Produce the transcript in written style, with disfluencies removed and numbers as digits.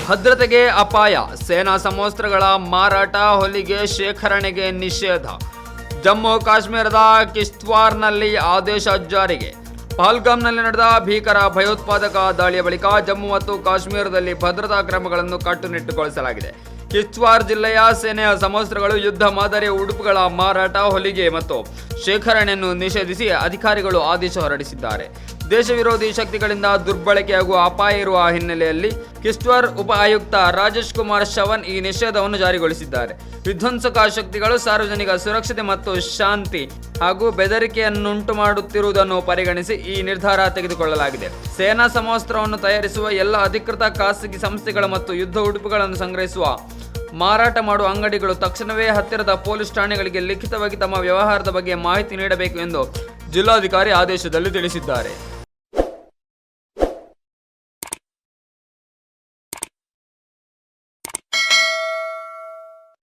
ಭದ್ರತೆಗೆ ಅಪಾಯ, ಸೇನಾ ಸಮವಸ್ತ್ರಗಳ ಮಾರಾಟ, ಹೊಲಿಗೆ, ಶೇಖರಣೆಗೆ ನಿಷೇಧ. ಜಮ್ಮು ಕಾಶ್ಮೀರದ ಕಿಶ್ತ್ವಾರ್ನಲ್ಲಿ ಆದೇಶ ಜಾರಿಗೆ. ಪಹಲ್ಗಾಮ್ನಲ್ಲಿ ನಡೆದ ಭೀಕರ ಭಯೋತ್ಪಾದಕ ದಾಳಿಯ ಬಳಿಕ ಜಮ್ಮು ಮತ್ತು ಕಾಶ್ಮೀರದಲ್ಲಿ ಭದ್ರತಾ ಕ್ರಮಗಳನ್ನು ಕಟ್ಟುನಿಟ್ಟುಗೊಳಿಸಲಾಗಿದೆ. ಕಿಶ್ತ್ವಾರ್ ಜಿಲ್ಲೆಯ ಸೇನೆಯ ಸಮವಸ್ತ್ರಗಳು, ಯುದ್ಧ ಮಾದರಿಯ ಉಡುಪುಗಳ ಮಾರಾಟ, ಹೊಲಿಗೆ ಮತ್ತು ಶೇಖರಣೆಯನ್ನು ನಿಷೇಧಿಸಿ ಅಧಿಕಾರಿಗಳು ಆದೇಶ ಹೊರಡಿಸಿದ್ದಾರೆ. ದೇಶ ವಿರೋಧಿ ಶಕ್ತಿಗಳಿಂದ ದುರ್ಬಳಕೆಯಾಗುವ ಅಪಾಯ ಇರುವ ಹಿನ್ನೆಲೆಯಲ್ಲಿ ಕಿಶ್ತ್ವಾರ್ ಉಪ ಆಯುಕ್ತ ರಾಜೇಶ್ ಕುಮಾರ್ ಶವನ್ ಈ ನಿಷೇಧವನ್ನು ಜಾರಿಗೊಳಿಸಿದ್ದಾರೆ. ವಿಧ್ವಂಸಕ ಶಕ್ತಿಗಳು ಸಾರ್ವಜನಿಕ ಸುರಕ್ಷತೆ ಮತ್ತು ಶಾಂತಿ ಹಾಗೂ ಬೆದರಿಕೆಯನ್ನುಂಟು ಮಾಡುತ್ತಿರುವುದನ್ನು ಪರಿಗಣಿಸಿ ಈ ನಿರ್ಧಾರ ತೆಗೆದುಕೊಳ್ಳಲಾಗಿದೆ. ಸೇನಾ ಸಮವಸ್ತ್ರವನ್ನು ತಯಾರಿಸುವ ಎಲ್ಲ ಅಧಿಕೃತ ಖಾಸಗಿ ಸಂಸ್ಥೆಗಳು ಮತ್ತು ಯುದ್ಧ ಉಡುಪುಗಳನ್ನು ಸಂಗ್ರಹಿಸುವ, ಮಾರಾಟ ಮಾಡುವ ಅಂಗಡಿಗಳು ತಕ್ಷಣವೇ ಹತ್ತಿರದ ಪೊಲೀಸ್ ಠಾಣೆಗಳಿಗೆ ಲಿಖಿತವಾಗಿ ತಮ್ಮ ವ್ಯವಹಾರದ ಬಗ್ಗೆ ಮಾಹಿತಿ ನೀಡಬೇಕು ಎಂದು ಜಿಲ್ಲಾಧಿಕಾರಿ ಆದೇಶದಲ್ಲಿ ತಿಳಿಸಿದ್ದಾರೆ.